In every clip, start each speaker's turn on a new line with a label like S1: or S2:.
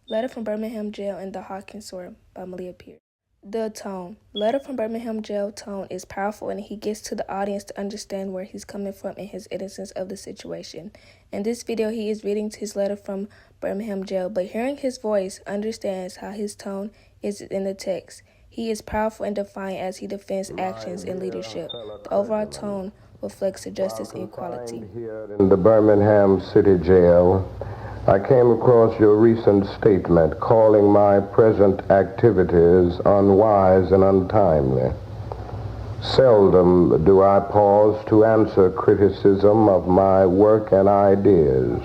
S1: Letter from Birmingham Jail and the Hawkins Sword by Malia Pierce. The tone. Letter from Birmingham Jail tone is powerful and he gets to the audience to understand where he's coming from and his innocence of the situation. In this video, he is reading his letter from Birmingham Jail, but hearing his voice understands how his tone is in the text. He is powerful and defiant as he defends actions and leadership. The overall tone reflects the justice and equality.
S2: Here in the Birmingham City Jail, I came across your recent statement calling my present activities unwise and untimely. Seldom do I pause to answer criticism of my work and ideas.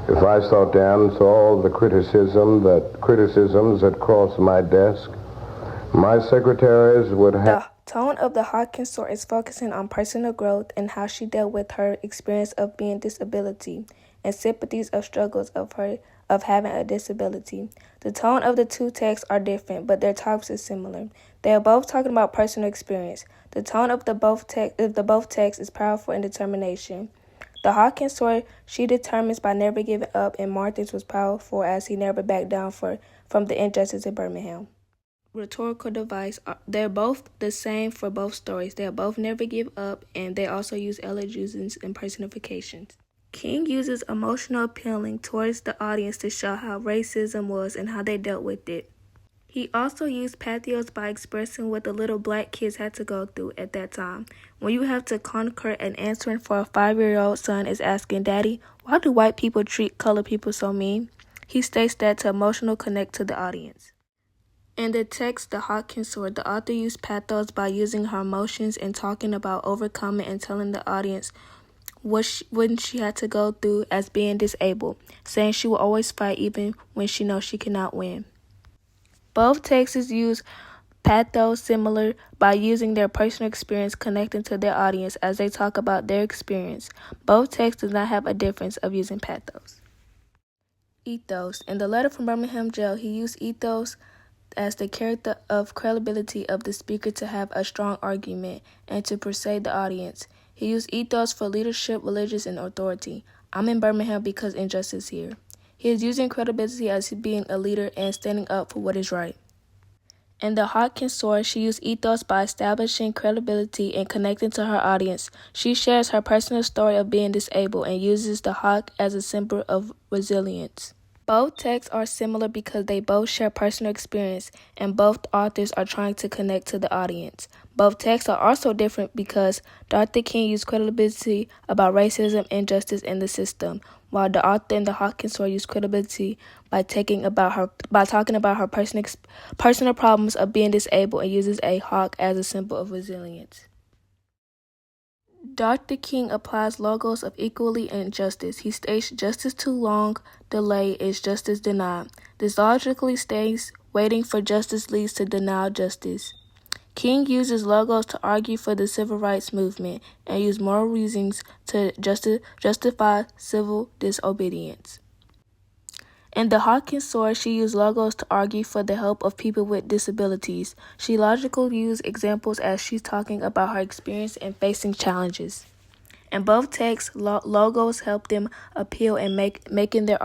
S2: If I sought to answer all the criticisms that cross my desk, my secretaries would have...
S1: The tone of the Hawkins Sword is focusing on personal growth and how she dealt with her experience of being disability and sympathies of struggles of having a disability. The tone of the two texts are different, but their topics is similar. They are both talking about personal experience. The tone of the both texts is powerful and determination. The Hawkins Sword, she determines by never giving up, and Martin's was powerful as he never backed down from the injustice in Birmingham. Rhetorical device. They're both the same for both stories. They both never give up, and they also use allusions and personifications. King uses emotional appealing towards the audience to show how racism was and how they dealt with it. He also used pathos by expressing what the little black kids had to go through at that time. When you have to conquer and answering for a 5-year-old son is asking, "Daddy, why do white people treat colored people so mean?" He states that to emotional connect to the audience. In the text, The Hawkins Sword, the author used pathos by using her emotions and talking about overcoming and telling the audience what she had to go through as being disabled, saying she will always fight even when she knows she cannot win. Both texts use pathos similar by using their personal experience connecting to their audience as they talk about their experience. Both texts do not have a difference of using pathos. Ethos. In the letter from Birmingham Jail, he used ethos as the character of credibility of the speaker to have a strong argument and to persuade the audience. He used ethos for leadership, religious, and authority. I'm in Birmingham because injustice here. He is using credibility as being a leader and standing up for what is right. In the Hawkins Sword, she used ethos by establishing credibility and connecting to her audience. She shares her personal story of being disabled and uses the hawk as a symbol of resilience. Both texts are similar because they both share personal experience, and both authors are trying to connect to the audience. Both texts are also different because Dr. King used credibility about racism and injustice in the system, while the author in the Hawkins Sword used credibility by talking about her personal problems of being disabled and uses a hawk as a symbol of resilience. Dr. King applies logos of equality and justice. He states justice too long delayed is justice denied. This logically states waiting for justice leads to denial justice. King uses logos to argue for the civil rights movement and use moral reasons to justify civil disobedience. In the Hawkins Sword, she used logos to argue for the help of people with disabilities. She logically used examples as she's talking about her experience and facing challenges. In both texts, logos help them appeal and making their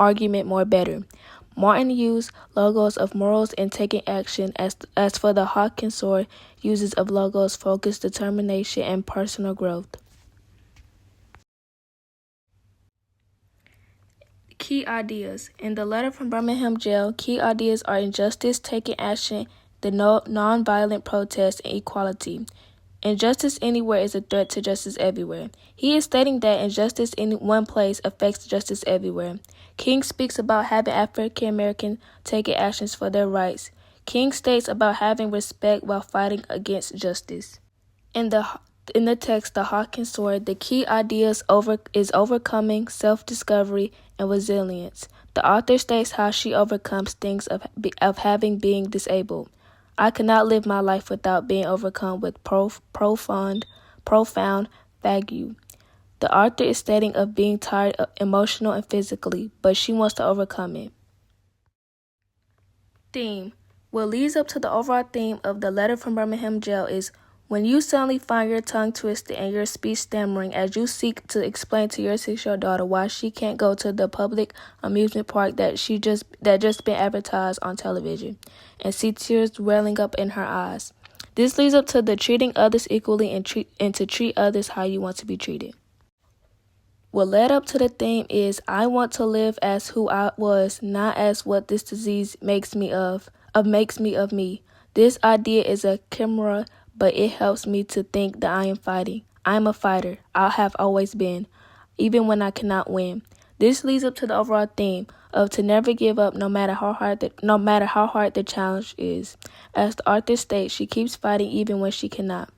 S1: argument more better. Martin used logos of morals and taking action, as for the Hawkins Sword, uses of logos focus determination and personal growth. Key ideas. In the letter from Birmingham Jail, key ideas are injustice, taking action, the non-violent protest, and equality. Injustice anywhere is a threat to justice everywhere. He is stating that injustice in one place affects justice everywhere. King speaks about having African Americans taking actions for their rights. King states about having respect while fighting against justice. In the text, The Hawkins Sword, the key ideas is overcoming, self-discovery, and resilience. The author states how she overcomes things of being disabled. I cannot live my life without being overcome with profound value. The author is stating of being tired emotional and physically, but she wants to overcome it. Theme. What leads up to the overall theme of the letter from Birmingham Jail is When you suddenly find your tongue twisted and your speech stammering as you seek to explain to your 6-year-old daughter why she can't go to the public amusement park that just been advertised on television, and see tears welling up in her eyes. This leads up to the treating others equally and to treat others how you want to be treated. What led up to the theme is I want to live as who I was, not as what this disease makes me of me. This idea is a chimera, but it helps me to think that I am fighting. I am a fighter. I have always been, even when I cannot win. This leads up to the overall theme of to never give up no matter how hard the challenge is. As the author states, she keeps fighting even when she cannot.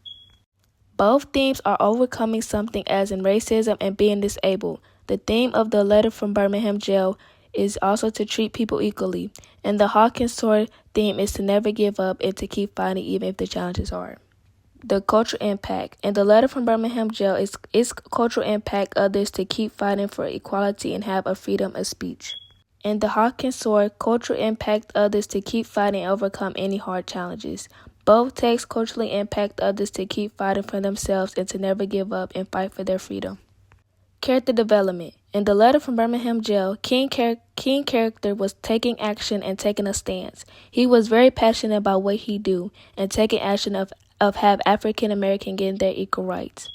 S1: Both themes are overcoming something as in racism and being disabled. The theme of the letter from Birmingham jail is also to treat people equally, and the Hawkins sword theme is to never give up and to keep fighting even if the challenge is hard. The cultural impact. In the letter from Birmingham jail is cultural impact others to keep fighting for equality and have a freedom of speech. In the Hawkins sword, cultural impact others to keep fighting and overcome any hard challenges. Both texts culturally impact others to keep fighting for themselves and to never give up and fight for their freedom. Character development. In the letter from Birmingham jail, King character was taking action and taking a stance. He was very passionate about what he do and taking action of have African American getting their equal rights.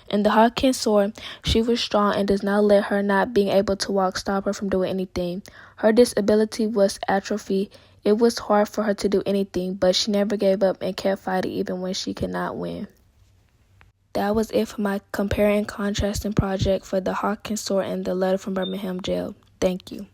S1: In the Hawkins sword, she was strong and does not let her not being able to walk stop her from doing anything. Her disability was atrophy. It was hard for her to do anything, but she never gave up and kept fighting even when she could not win. That was it for my comparing and contrasting project for the Hawkins sword and the letter from Birmingham jail. Thank you.